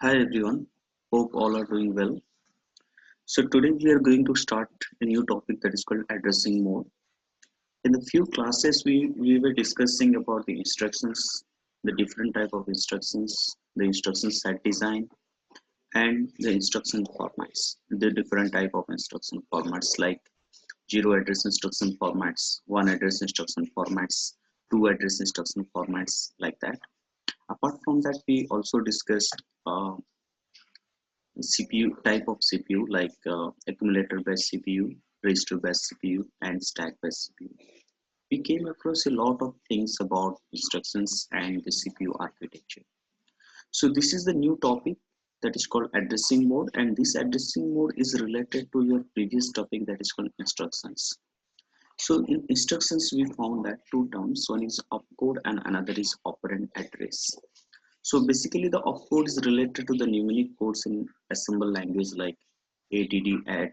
Hi everyone, hope all are doing well. So today we are going to start a new topic that is called addressing mode. In the few classes we were discussing about the instructions, the different type of instructions, the instruction set design and the instruction formats. The different type of instruction formats like zero address instruction formats, one address instruction formats, two address instruction formats like that. Apart from that, we also discussed CPU type of CPU like accumulator based CPU, register based CPU, and stack based CPU. We came across a lot of things about instructions and the CPU architecture. So this is the new topic that is called addressing mode, and this addressing mode is related to your previous topic that is called instructions. So in instructions, we found that two terms, one is opcode and another is operand address. So basically the opcode is related to the numeric codes in assemble language like ADD add.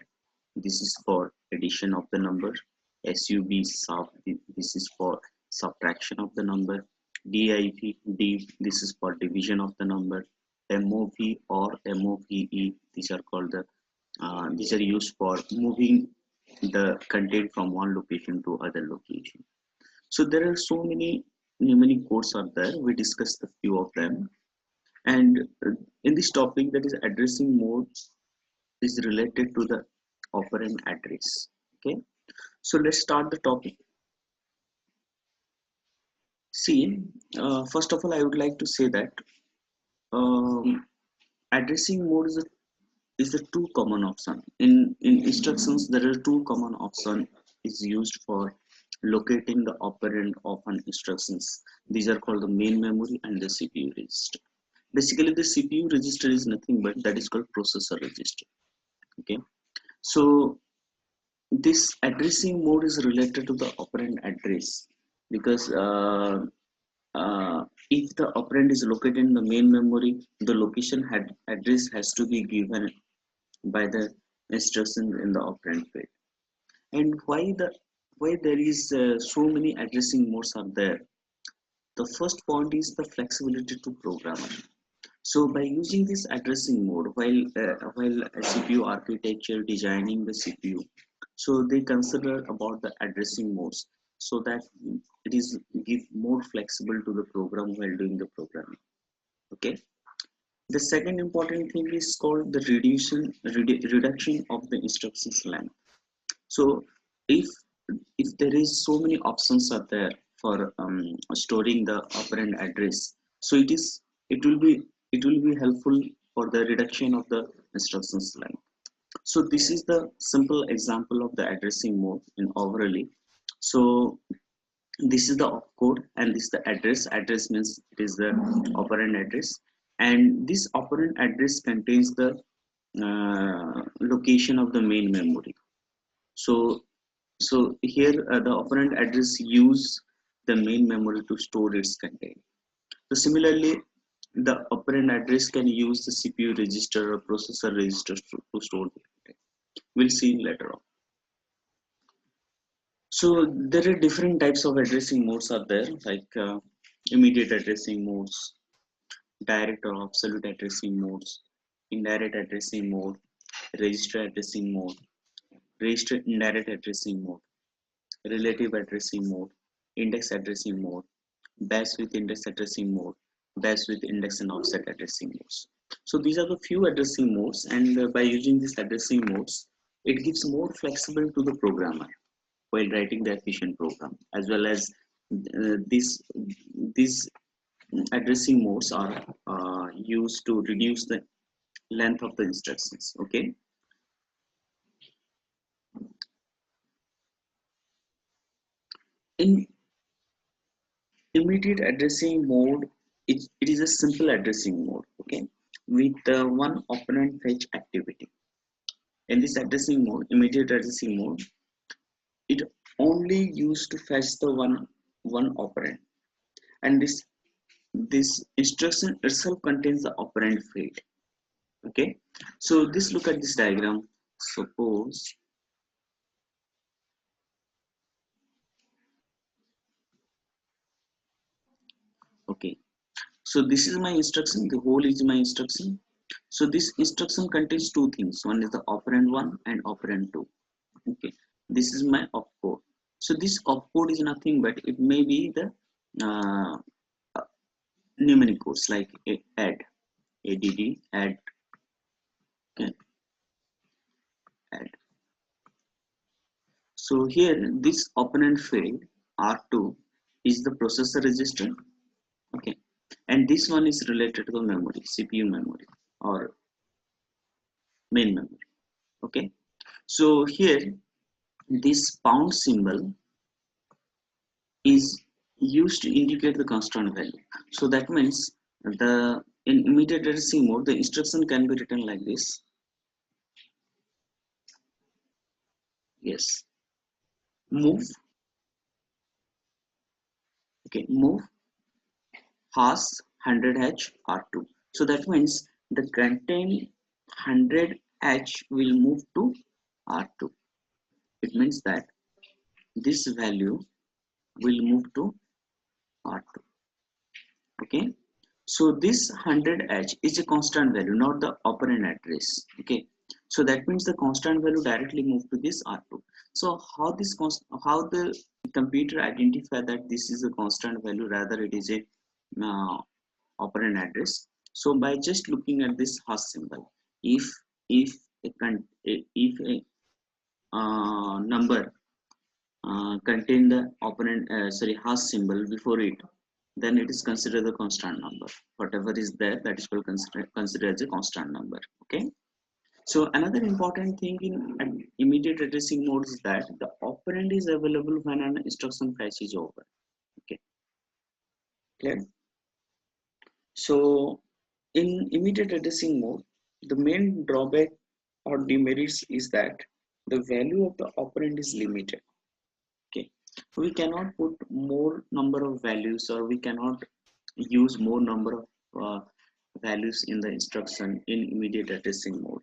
This is for addition of the number. SUB sub. This is for subtraction of the number. DIV div. This is for division of the number. MOV or MOVE. These are called the. These are used for moving the content from one location to other location. So there are so many numeric codes are there. We discussed a few of them. And in this topic that is addressing mode is related to the operand address. Okay. So let's start the topic. See, first of all, I would like to say that addressing mode is the two common option. In instructions, there are two common option is used for locating the operand of an instructions. These are called the main memory and the CPU register. Basically, the CPU register is nothing but that is called processor register. Okay, so this addressing mode is related to the operand address because if the operand is located in the main memory, the location address has to be given by the instruction in the operand field. And why there is so many addressing modes are there? The first point is the flexibility to programmer. So by using this addressing mode, while a CPU architecture designing the CPU, so they consider about the addressing modes so that it is give more flexible to the program while doing the programming. Okay. The second important thing is called the reduction of the instructions length. So if if there is so many options are there for storing the operand address, so it will be helpful for the reduction of the instructions length. So this is the simple example of the addressing mode in overly. So this is the opcode and this is the address. Address means it is the operand address, and this operand address contains the location of the main memory. So so here the operand address use the main memory to store its content. So similarly, the operand address can use the CPU register or processor register to store the content. We'll see later on. So there are different types of addressing modes are there, like immediate addressing modes, direct or absolute addressing modes, indirect addressing mode, register addressing mode, register indirect addressing mode, relative addressing mode, index addressing mode, batch with index addressing mode, batch with index and offset addressing modes. So these are the few addressing modes, and by using these addressing modes, it gives more flexible to the programmer while writing the efficient program, as well as these addressing modes are used to reduce the length of the instructions. Okay, in immediate addressing mode, it is a simple addressing mode. Okay, with one operand fetch activity. In this addressing mode, immediate addressing mode, it only used to fetch the one operand, and this instruction itself contains the operand field. Okay, so this look at this diagram. Suppose, okay, so this is my instruction, the whole is my instruction, So this instruction contains two things. One is the operand 1 and operand 2. Okay, this is my opcode. So this opcode is nothing but it may be the uh, numeric codes like add, add, okay, add. So here this operand field R2 is the processor register, okay, and this one is related to the memory, CPU memory or main memory, okay. So here this pound symbol is used to indicate the constant value. So that means the in immediate addressing mode the instruction can be written like this. Yes, move, okay, move hash 100h R2. So that means the content 100h will move to R2. It means that this value will move to R2. Okay. So this 100h is a constant value, not the operand address. Okay. So that means the constant value directly move to this R2. So how the computer identify that this is a constant value rather it is a uh, operand address. So by just looking at this hash symbol, if if if a number contain the operand hash symbol before it, then it is considered a constant number. Whatever is there, that is called considered as a constant number. Okay. So another important thing in immediate addressing mode is that the operand is available when an instruction fetch is over. Okay, clear? So in immediate addressing mode, the main drawback or demerits is that the value of the operand is limited. Okay, we cannot put more number of values or we cannot use more number of values in the instruction in immediate addressing mode.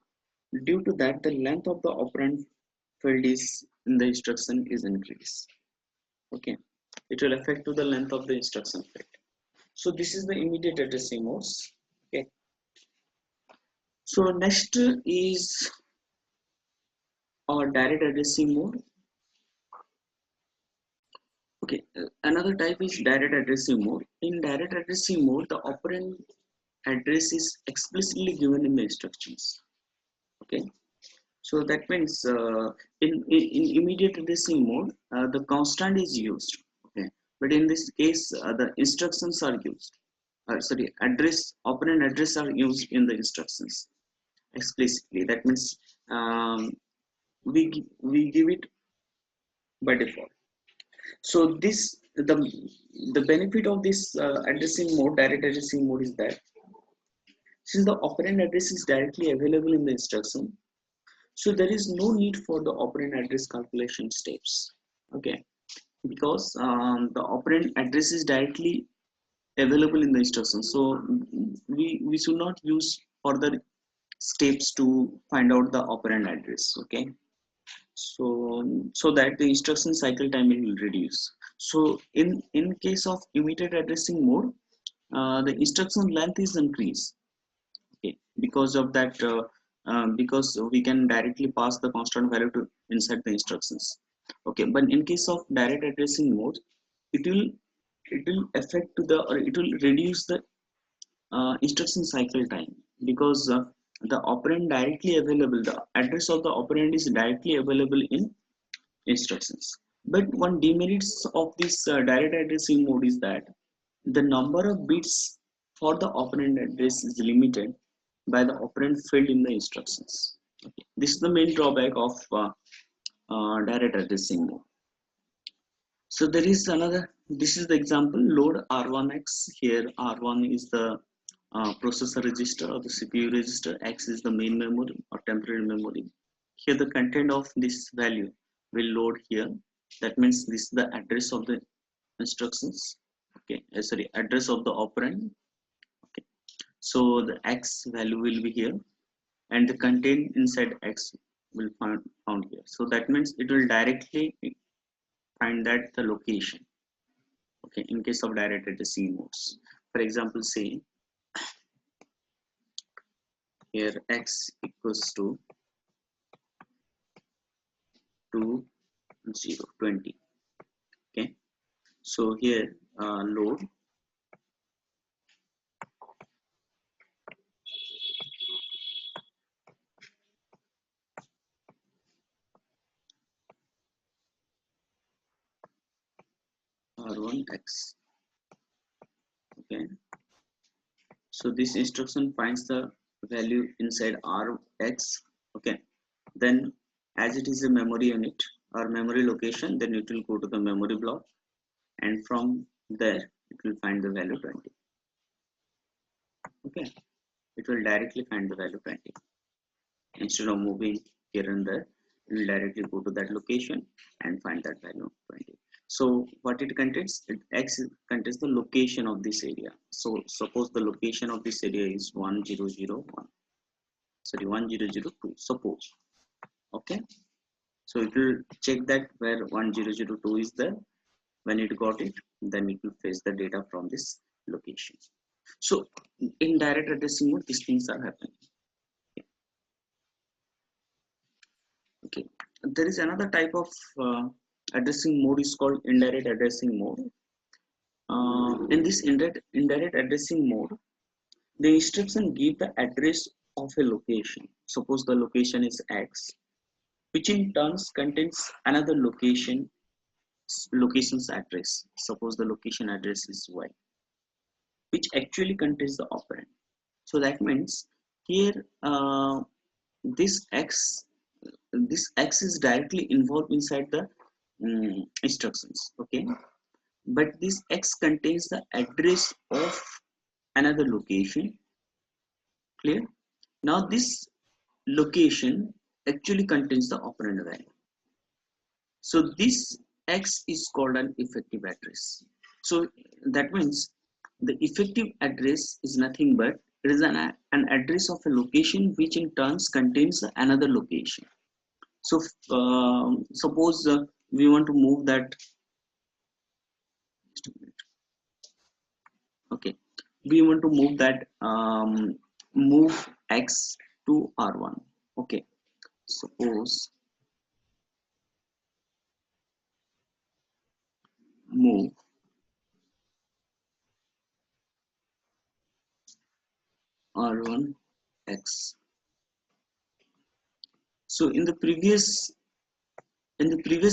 Due to that, the length of the operand field is in the instruction is increased. Okay, it will affect to the length of the instruction field. So this is the immediate addressing modes. Okay. So next is our direct addressing mode. Okay, another type is direct addressing mode. In direct addressing mode, the operand address is explicitly given in the instructions. Okay, so that means in immediate addressing mode, the constant is used. Okay, but in this case, the instructions are used. Address operand address are used in the instructions explicitly. That means we give it by default. So this the benefit of this addressing mode, direct addressing mode, is that since the operand address is directly available in the instruction, so there is no need for the operand address calculation steps. Okay, because the operand address is directly available in the instruction, so we should not use further steps to find out the operand address. Okay, so so that the instruction cycle time will reduce. So in case of immediate addressing mode, the instruction length is increased. Okay, because of that because we can directly pass the constant value to inside the instructions. Okay, but in case of direct addressing mode, it will it will affect to the or it will reduce the instruction cycle time, because the operand directly available, the address of the operand is directly available in instructions. But one demerits of this direct addressing mode is that the number of bits for the operand address is limited by the operand field in the instructions. Okay. This is the main drawback of direct addressing mode. So there is another, this is the example, load R1X. Here R1 is the processor register or the CPU register, X is the main memory or temporary memory. Here the content of this value will load here. That means this is the address of the instructions. Okay, address of the operand. Okay, so the X value will be here and the content inside X will found here. So that means it will directly find that the location. Okay, in case of direct addressing modes, for example, say here x equals to 2 0 20. Okay, so here load r1x. Okay, so this instruction finds the value inside rx. Okay, then as it is a memory unit or memory location, then it will go to the memory block, and from there it will find the value 20. Okay, it will directly find the value 20 instead of moving here and there. It will directly go to that location and find that value 20. So what it contains, x contains the location of this area. So suppose the location of this area is 1001, sorry, 1002, suppose. Okay, so it will check that where 1002 is there. When it got it, then it will fetch the data from this location. So in direct addressing mode, these things are happening. Okay, there is another type of addressing mode is called indirect addressing mode. In this indirect addressing mode, the instruction give the address of a location. Suppose the location is x, which in turns contains another location's address. Suppose the location address is y, which actually contains the operand. So that means here this x is directly involved inside the instructions. Okay, but this x contains the address of another location. Clear? Now this location actually contains the operand value. So this x is called an effective address. So that means the effective address is nothing but it is an address of a location which in turns contains another location. So suppose we want to move that. Okay, we want to move that move x to r1. Okay, suppose move r1 x. So in the previous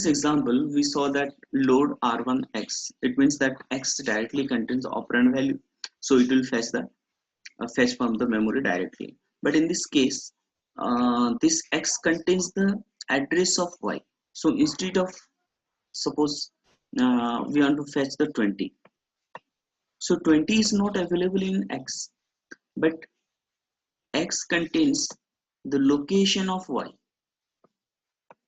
example we saw that load r1 x, it means that x directly contains the operand value, so it will fetch the fetch from the memory directly. But in this case this x contains the address of y. So instead of, suppose we want to fetch the 20, so 20 is not available in x, but x contains the location of y.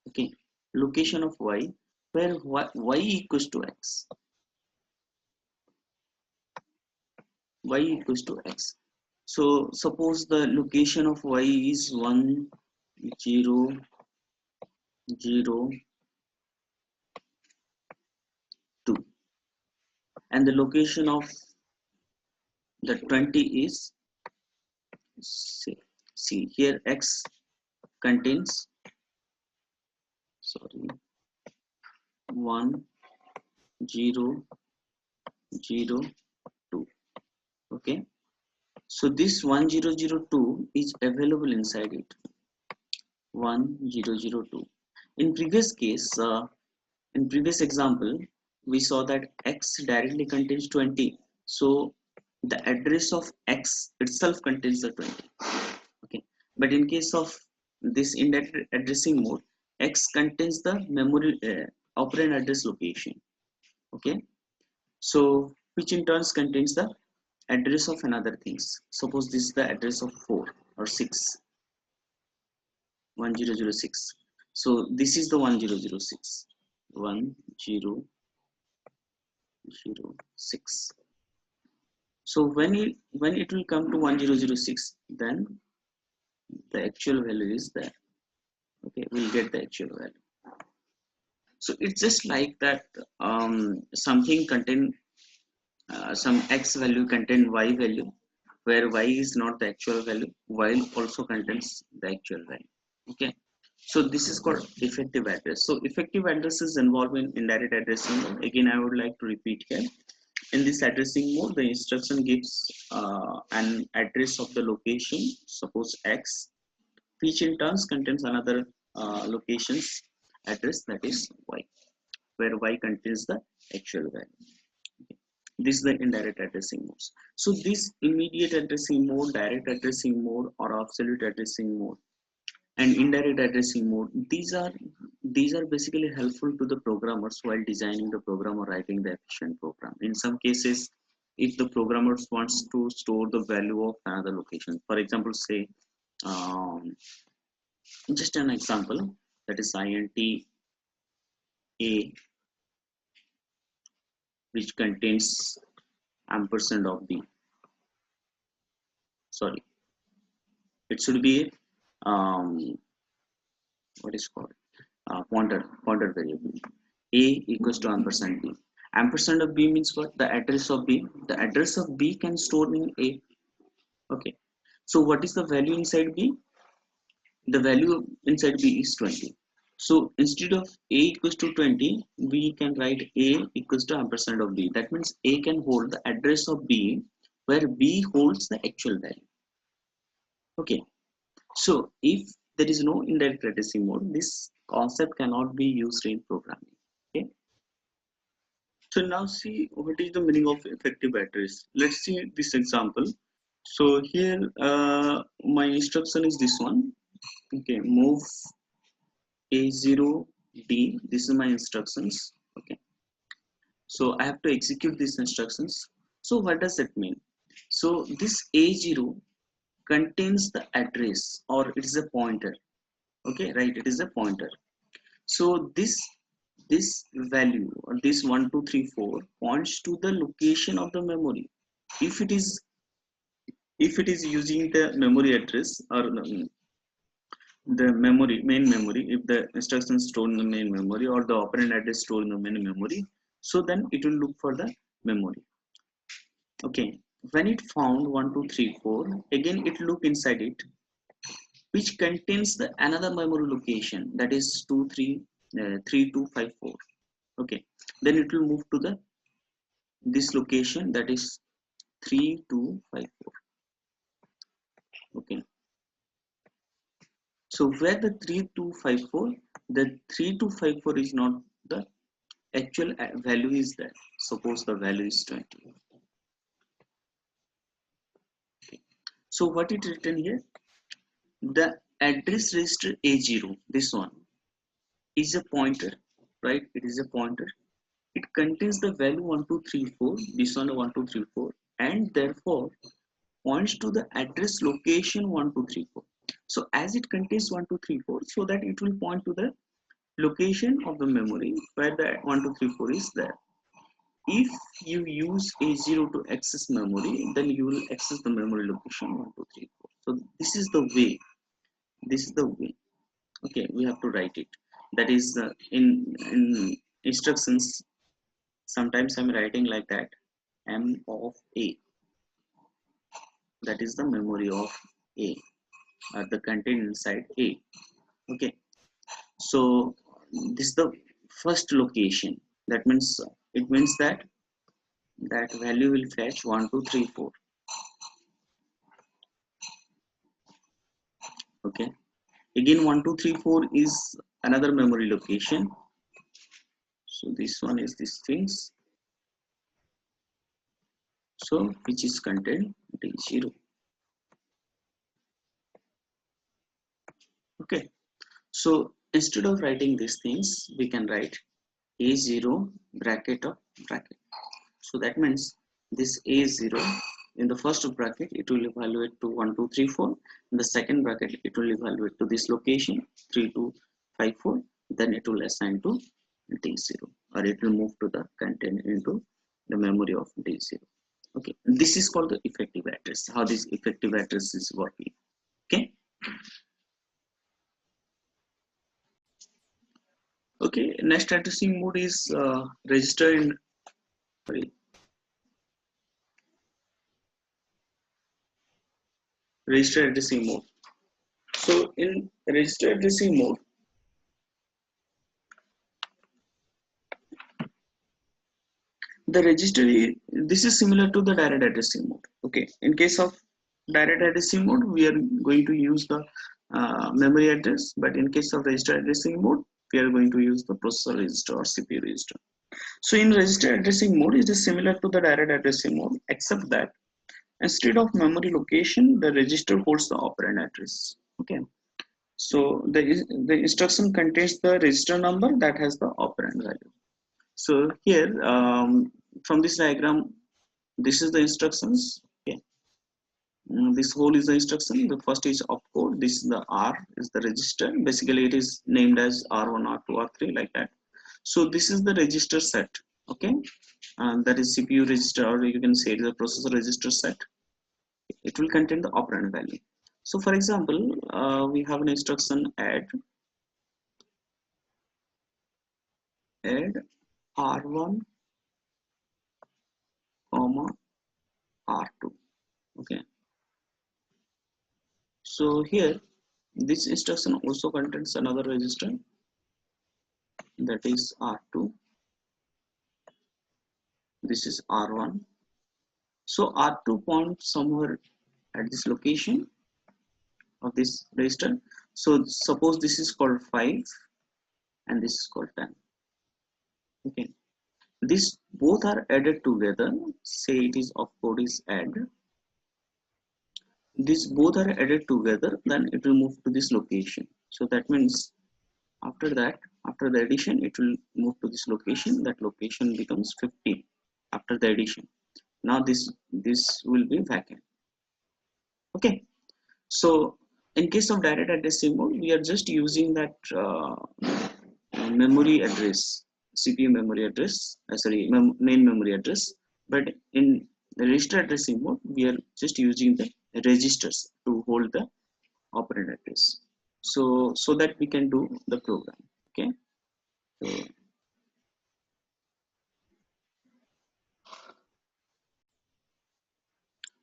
Okay, location of y, where y equals to x, y equals to x. So suppose the location of y is 1 0 0 2, and the location of the 20 is, see here x contains, sorry, 1 0 0 2. Okay, so this 1002 is available inside it, 1002. In previous case, in previous example, we saw that x directly contains 20. So the address of x itself contains the 20. Okay, but in case of this indirect addressing mode, x contains the memory operand address location. Okay, so which in turns contains the address of another things. Suppose this is the address of 4 or 6, 1006. So this is the 1006, 1006. So when it will come to 1006, then the actual value is there. Okay, we'll get the actual value. So it's just like that something contain some x value contain y value. where y is not the actual value, while also contains the actual value. Okay, so this is called effective address. So effective address is involved in indirect addressing mode. Again, I would like to repeat here. In this addressing mode, the instruction gives an address of the location, suppose x, which in turn contains another location's address, that is y, where y contains the actual value. This is the indirect addressing modes. So this immediate addressing mode, direct addressing mode, or absolute addressing mode, and indirect addressing mode, these are basically helpful to the programmers while designing the program or writing the efficient program. In some cases, if the programmers wants to store the value of another location, for example, say um, just an example, that is int a, which contains ampersand of b. Sorry, it should be what is called pointer variable. A equals to ampersand b. Ampersand of b means what? The address of b. The address of b can store in a. Okay. So what is the value inside b? The value inside b is 20. So instead of a equals to 20, we can write a equals to ampersand of b. That means a can hold the address of b, where b holds the actual value. Okay. So if there is no indirect addressing mode, this concept cannot be used in programming. Okay. So now see what is the meaning of effective address. Let's see this example. So here my instruction is this one. Okay, move A0D. This is my instructions. Okay. So I have to execute these instructions. So what does that mean? So this A0 contains the address, or it is a pointer. Okay, right? It is a pointer. So this value, or this 1234, points to the location of the memory. If it is using the memory address, or the main memory, if the instruction is stored in the main memory, or the operand address stored in the main memory, so then it will look for the memory. Okay, when it found 1234, again it look inside it, which contains the another memory location, that is 3254. Okay, then it will move to the this location, that is 3254. Okay, so where the 3254, the 3254 is not the actual value is there. Suppose the value is 20. Okay. So what it written here, the address register A0, this one is a pointer, right? It is a pointer. It contains the value 1234, this one 1234, and therefore points to the address location 1234. So as it contains 1234, so that it will point to the location of the memory where the 1234 is there. If you use A0 to access memory, then you will access the memory location 1234. So this is the way. This is the way. Okay, we have to write it. That is in instructions. Sometimes I'm writing like that. M of A. That is the memory of A, or the content inside A. Okay. So this is the first location. That means it means that value will fetch 1234. Okay, again 1234 is another memory location. So this one is these things, so which is contained D0. Okay, so instead of writing these things, we can write A0 bracket of bracket. So that means this A0, in the first bracket it will evaluate to 1234, in the second bracket it will evaluate to this location 3254, then it will assign to D0, or it will move to the content into the memory of D0. Okay, this is called the effective address, how this effective address is working. Okay. Okay, next addressing mode is register in, sorry, register addressing mode. So in register addressing mode, the register this is similar to the direct addressing mode. Okay, in case of direct addressing mode, we are going to use the memory address, but in case of register addressing mode, we are going to use the processor register or CPU register. So in register addressing mode, it is similar to the direct addressing mode, except that instead of memory location, the register holds the operand address. Okay, so the instruction contains the register number that has the operand value. So here, from this diagram, this is the instructions. Okay, this whole is the instruction. The first is opcode. This is the R is the register. Basically, it is named as R1, R2, R3 like that. So this is the register set. Okay, and that is CPU register, or you can say it is a processor register set. It will contain the operand value. So for example, we have an instruction add R1, comma R2. Okay, so here this instruction also contains another register, that is R2. This is R1. So R2 points somewhere at this location of this register. So suppose this is called 5 and this is called 10. Okay, these both are added together. Say it is opcode is add. These both are added together, then it will move to this location. So that means after that, after the addition, it will move to this location. That location becomes 15 after the addition. Now this will be vacant. Okay, so in case of direct addressing mode, we are just using that memory address, CPU memory address, main memory address. But in the register addressing mode, we are just using the registers to hold the operand address. So that we can do the program. Okay. So,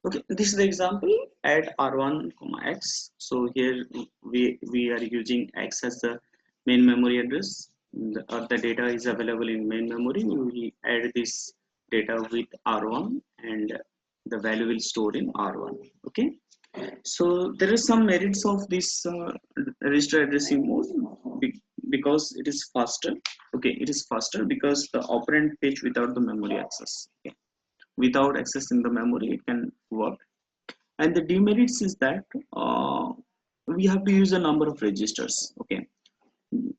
okay, this is the example add R1, X. So here we are using X as the main memory address. The data is available in main memory. We add this data with R1 and the value will store in R1. Okay. So there is some merits of this register addressing mode because it is faster. Okay, it is faster because the operand fetch without the memory access. Okay. Without accessing the memory, it can work. And the demerits is that we have to use a number of registers. Okay,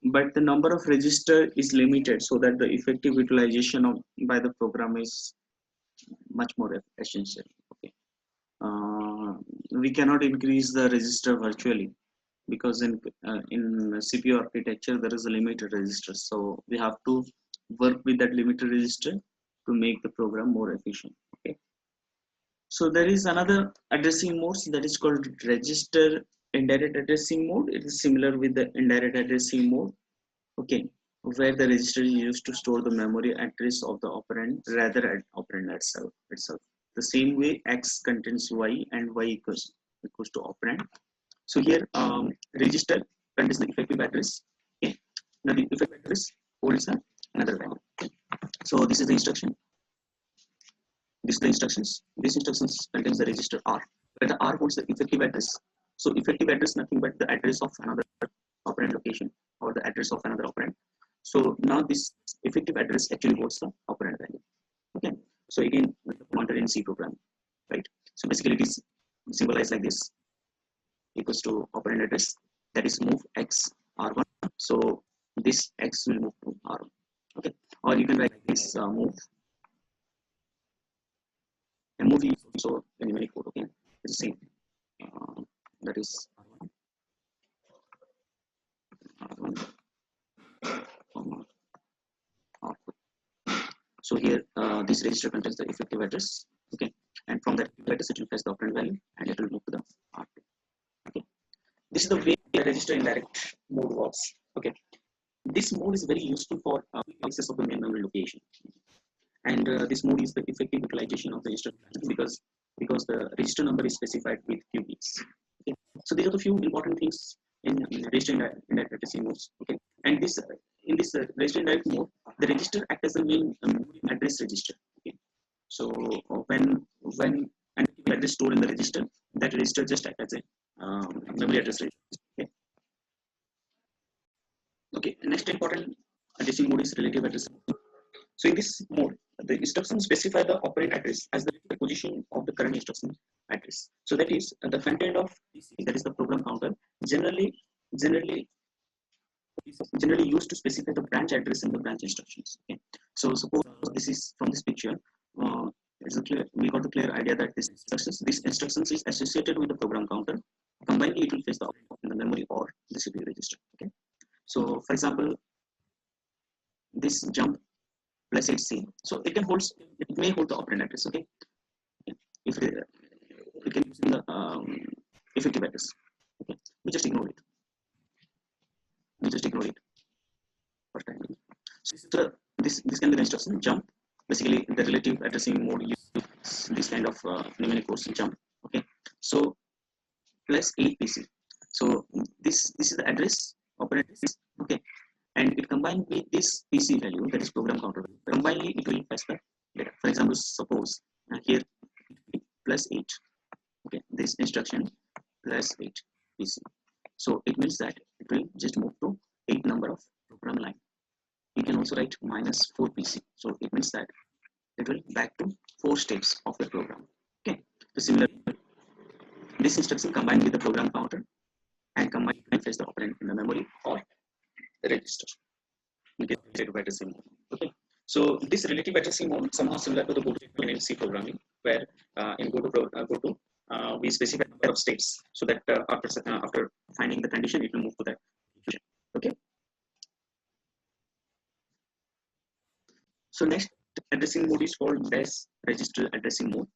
but the number of register is limited so that the effective utilization of by the program is much more essential. Okay, we cannot increase the register virtually because in CPU architecture there is a limited register, so we have to work with that limited register to make the program more efficient. Okay, so there is another addressing modes that is called register indirect addressing mode. It is similar with the indirect addressing mode. Okay, where the register is used to store the memory address of the operand rather than operand itself. The same way X contains Y and Y equals to operand. So here register contains the effective address. Okay, now the effective address holds another value. Okay. So this is the instruction. This is the instructions. These instructions contains the register R, where the R holds the effective address. So effective address nothing but the address of another operand location or the address of another operand. So now this effective address actually holds the operand value. Okay. So again, pointer in C program, right? So basically, it is symbolized like this: equals to operand address, that is move X R1. So this X will move to R1. Okay. Or you can write this move. And move is also a numeric code. Okay, it's the same. That is R1, R1, R2. So here, this register contains the effective address. Okay, and from that address, it will fetch the operand value, and it will move to the R2. Okay, this is the way the register indirect mode works. Okay, this mode is very useful for access of the main memory location, and this mode is the effective utilization of the register because the register number is specified with qubits. So these are the few important things in register indirect addressing modes. Okay, and this in this register indirect mode, the register acts as the main address register. Okay, so when an address stored in the register, that register just acts as a memory address register. Okay. Okay. Next important addressing mode is relative addressing. So in this mode, the instructions specify the operand address as the position of the current instruction address. So that is the front end of that is the program counter generally generally generally used to specify the branch address in the branch instructions. Okay. So suppose this is from this picture. We got the clear idea that this instructions is associated with the program counter. Combined, it will face the output in the memory or the CPU register. Okay. So for example, this jump plus 8C. So it may hold the operand address. Okay, if it can use the effective address. Okay, we just ignore it. For time being. So this can be the instruction jump. Basically, the relative addressing mode uses this kind of mnemonic codes jump. Okay, so plus 8PC. So this is the address operand. Okay, and it combined with this PC value, that is program counter. Combinedly, it will fetch the data. For example, suppose here plus 8. Okay, this instruction plus 8 PC. So it means that it will just move to 8 number of program line. You can also write minus 4 PC. So it means that it will back to 4 steps of the program. Okay, so similarly, this instruction combined with the program counter and combined and fetch the operand in the memory or the register. We get relative addressing mode. Okay, so this relative addressing mode somehow similar to the Go to and C programming, where in Go to we specify a number of states so that after finding the condition, it will move to that condition. Okay. So next addressing mode is called base register addressing mode.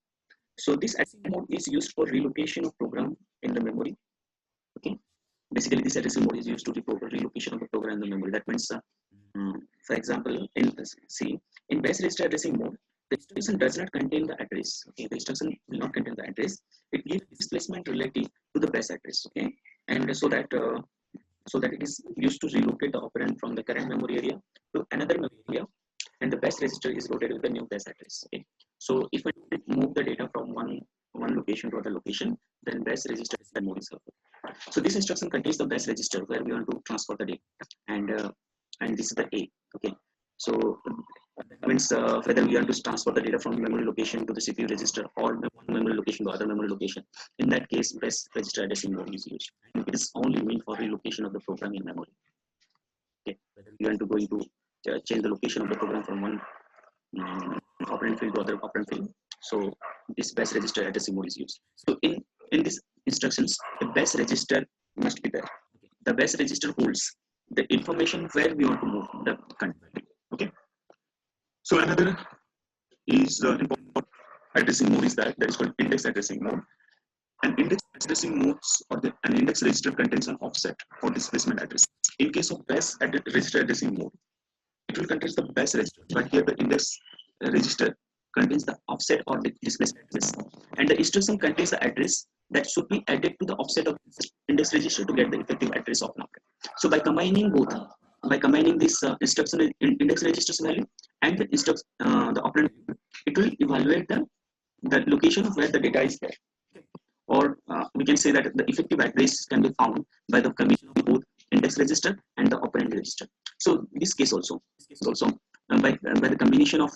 So this addressing mode is used for relocation of program in the memory. Okay. Basically, this addressing mode is used to relocation of the program in the memory. That means, for example, in base register addressing mode, the instruction does not contain the address. Okay, the instruction will not contain the address. It gives displacement relative to the base address. Okay, and so that it is used to relocate the operand from the current memory area to another memory area, and the base register is loaded with the new base address. Okay, so if we move the data from one location to other location, then base register mode is helpful. So this instruction contains the base register where we want to transfer the data, and this is the A. Okay, so that means whether we want to transfer the data from memory location to the CPU register or one memory location to other memory location. In that case, base register addressing mode is used. And it is only meant for relocation of the program in memory. Okay, you want to go into change the location of the program from one operand field to other operand field. So this base register addressing mode is used. So in these instructions, the base register must be there. The base register holds the information where we want to move the content. Okay. So another is important addressing mode is that is called index addressing mode. An index addressing modes or an index register contains an offset or displacement address. In case of base register addressing mode, it will contain the base register, but here the index register contains the offset or the displacement address, and the instruction contains the address that should be added to the offset of index register to get the effective address of an operand. So by combining both, by combining this instruction in index register's value and the the operand, it will evaluate the location of where the data is there. Or we can say that the effective address can be found by the combination of both index register and the operand register. So in this case also by the combination of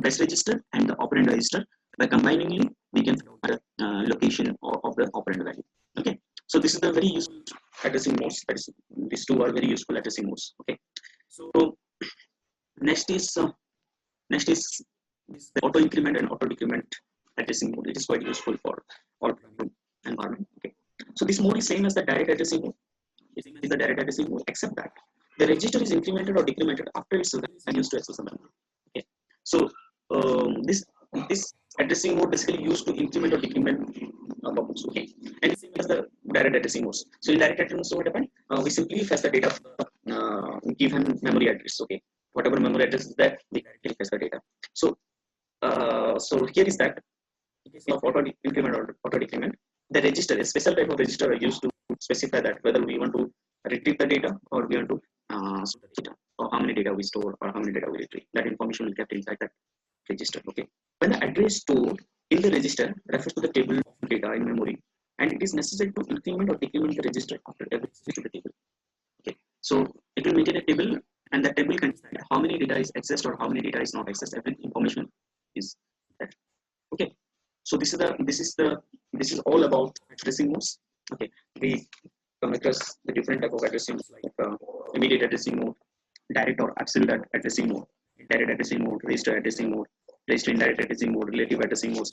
base register and the operand register, by combining we can find the location of the operand value. Okay, so this is the very useful addressing modes. That is, these two are very useful addressing modes. Okay, so next is the auto increment and auto decrement addressing mode. It is quite useful for all environment. Okay, so this mode is same as the direct addressing mode. It is the direct addressing mode, except that the register is incremented or decremented after its values to access the memory. Okay, so this addressing mode basically used to increment or decrement bubbles. Okay, and it's same as the direct addressing modes. So in direct addressing mode, what happened? We simply fetch the data from given memory address. Okay, whatever memory address is there, we directly fetch the data. So so here is that In case of auto increment or auto decrement, the register, a special type of register are used to specify that whether we want to retrieve the data or we want to store the data, or how many data we store or how many data we retrieve. That information will be kept inside that register. Okay. When the address stored in the register refers to the table of data in memory, and it is necessary to increment or decrement the register after every switch to the table. Okay. So it will maintain a table, and that table can decide how many data is accessed or how many data is not accessed. Every information is there. Okay. So this is all about addressing modes. Okay. We come across the different type of addressing modes like immediate addressing mode, direct or absolute addressing mode, indirect addressing mode, register addressing mode, register indirect addressing mode, relative addressing mode.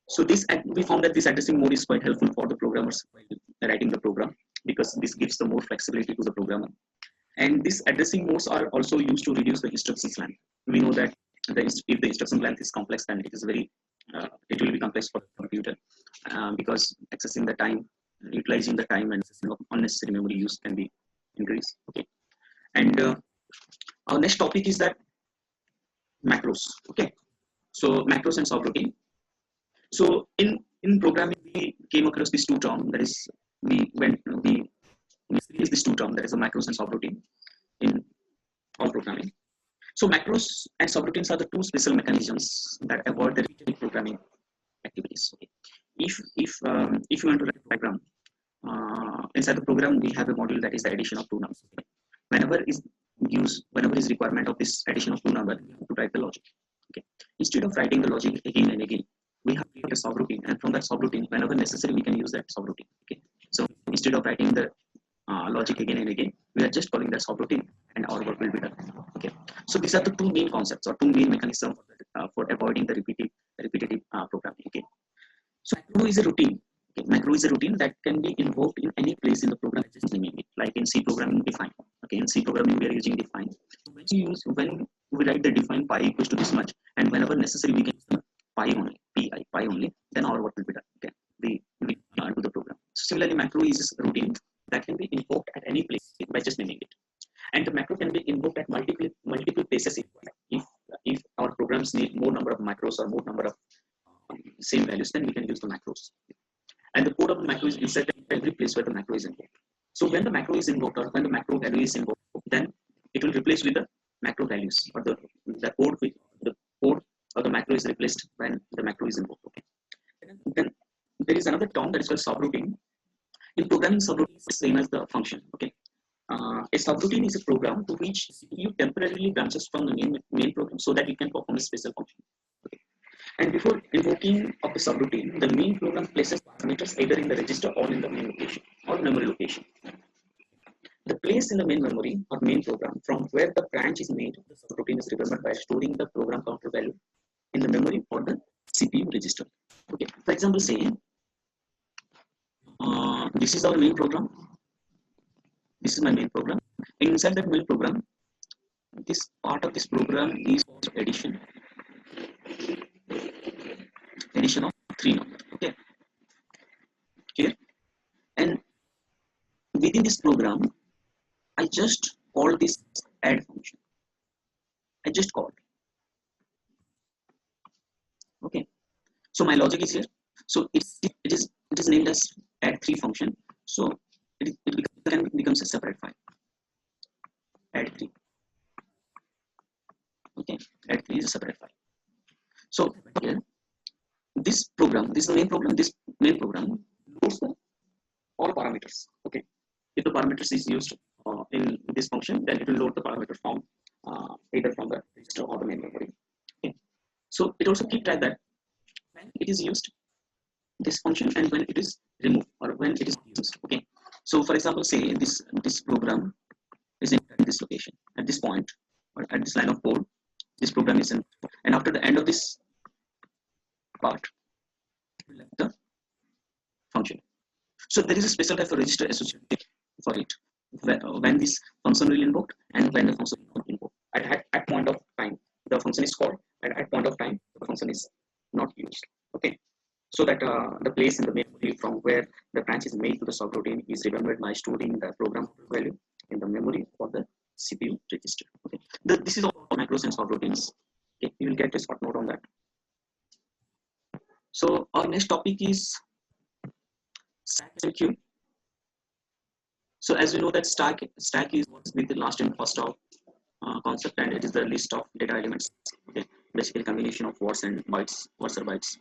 So this we found that this addressing mode is quite helpful for the programmers while writing the program, because this gives the more flexibility to the programmer. And these addressing modes are also used to reduce the instructions length. We know that if the instruction length is complex, then it will be complex for the computer, because accessing the time, utilizing the time, and unnecessary memory use can be increased. Okay. And our next topic is that macros. Okay. So macros and subroutine. So in programming, we came across these two terms. That is, we series these two terms. That is the macros and subroutine in all programming. So macros and subroutines are the two special mechanisms that avoid the repeated programming activities. Okay. If you want to write a program, inside the program we have a module that is the addition of two numbers. Okay. Whenever is requirement of this addition of two numbers, we have to write the logic. Okay. Instead of writing the logic again and again, we have to create a subroutine, and from that subroutine, whenever necessary, we can use that subroutine. Okay. So instead of writing the logic again and again, we are just calling that subroutine, and our work will be done. Okay. So these are the two main concepts or two main mechanisms for avoiding the repetitive programming. Okay. So macro is a routine. Okay. Macro is a routine that can be invoked in any place in the program, just naming it. Like in C programming, define. Okay. In C programming, we are using define. When we write the define pi equals to this much, and whenever necessary, we can use the pi only. Then our work will be done. Okay. We do the program. So similarly, macro is a routine that can be invoked at any place by just naming it, and the macro can be invoked at multiple places. If our programs need more number of macros or more number of same values, then we can use the macros. And the code of the macro is inside every place where the macro is invoked. So when the macro is invoked or when the macro value is invoked, then it will replace with the macro values, or the code or the macro is replaced when the macro is invoked. Okay. Then there is another term that is called subroutine. In programming, subroutine is the same as the function. Okay. A subroutine is a program to which you temporarily branches from the main program so that you can perform a special function. Okay. And before invoking of the subroutine, the main program places parameters either in the register or in the main location or memory location. The place in the main memory or main program from where the branch is made, the subroutine is remembered by storing the program counter value in the memory or the CPU register. Okay. For example, say this is our main program. This is my main program. Inside that main program, this part of this program is addition of 3 numbers. Okay. Here, and within this program, I just call this add function. I just called. Okay. So my logic is here. So it is named as add3 function. So it becomes a separate file. Add3. Okay. Add3 is a separate file. So here, this main program loads all parameters. Okay. If the parameters is used in this function, then it will load the parameter from either from the register or the main memory. Okay. So it also keep track that when it is used, this function, and when it is removed or when it is used. Okay. So for example, say this program is in this location at this point or at this line of code. This program is in, and after the end of this part, the function. So there is a special type of register associated for it when this function will invoke and when the function will not invoke. At point of time, the function is called, and at point of time, the function is not used. Okay. So that the place in the memory from where the branch is made to the subroutine is remembered by storing the program value in the memory for the CPU register. Okay. This is all macros and subroutines. Okay. You will get a short note on that. So our next topic is stack and queue. So as we know that stack is with the last in first out concept, and it is the list of data elements. Okay, basically combination of words and bytes, words or bytes.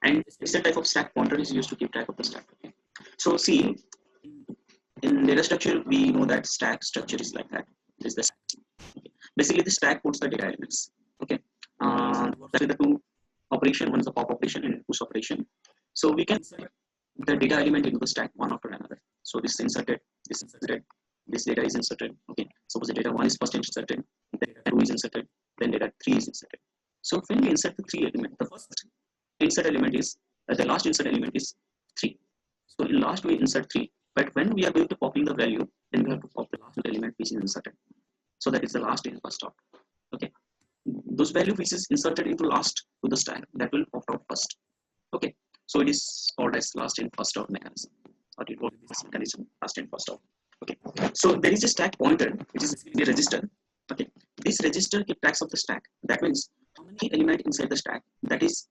And this type of stack pointer is used to keep track of the stack. Okay. So see, in data structure, we know that stack structure is like that. This is the okay. Basically the stack puts the data elements. Okay, that is the two operation. One is the pop operation and push operation. So we can insert the data element into the stack one after another. So this is inserted, this data is inserted. Okay, suppose the data 1 is first inserted, then data 2 is inserted, then data 3 is inserted. So when we insert the 3 element, the first insert element is the last insert element is 3. So in last we insert 3, but when we are going to copy the value, then we have to pop the last element which is inserted. So that is the last in first out. Okay, those value which is inserted into last to the stack, that will pop out first. Okay, so it is called as last in first out mechanism, or it will be this mechanism last in first out. Okay, so there is a stack pointer which is the register. Okay, this register keeps tracks of the stack. That means how many element inside the stack, that is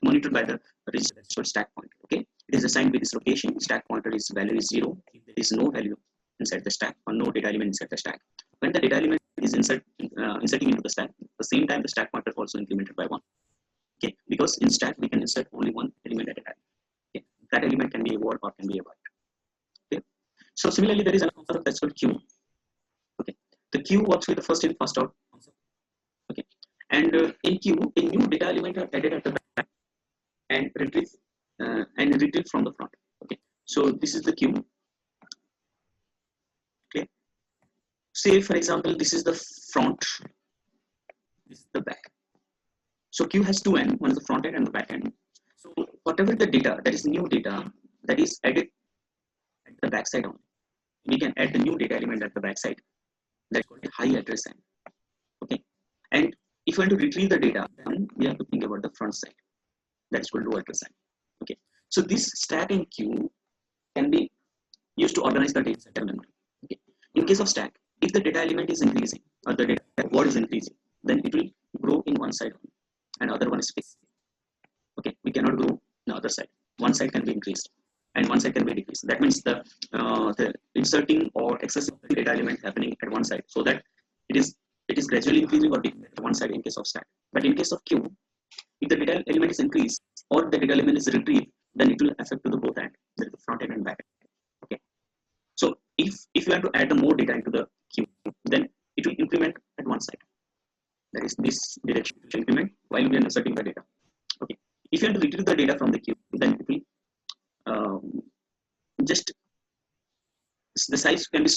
monitored by the registered stack pointer. Okay, it is assigned with this location. Stack pointer is value is 0 if there is no value inside the stack or no data element inside the stack. When the data element is inserting into the stack, at the same time the stack pointer also incremented by 1. Okay, because in stack we can insert only one element at a time. Okay, that element can be a word or can be a byte. Okay, so similarly there is another concept that's called queue. Okay, the queue works with the first in first out concept. Okay, and in queue a new data element are added at the back and retrieve from the front. Okay, so this is the queue. Okay, say for example this is the front, this is the back. So queue has two ends, one is the front end and the back end. So whatever the data that is new data that is added at the backside only, we can add the new data element at the backside. That's called a high address end. Okay, and if you want to retrieve the data, then we have to think about the front side. That's called low address end. Okay, so this stack and queue can be used to organize the data set memory. Okay, in case of stack, if the data element is increasing or the data word is increasing, then it will grow in one side only, and other one is fixed. Okay, we cannot grow the other side. One side can be increased and one side can be decreased. That means the inserting or accessing the data element happening at one side, so that it is gradually increasing or decreasing at one side in case of stack. But in case of queue, if the data element is increased or the data element is retrieved, then it will affect to the both end, the front end and back end. Okay, so if you want to add the more data into the queue, then it will increment at one side. That is this direction increment while we are inserting the data. Okay, if you want to retrieve the data from the queue, then it will just the size can be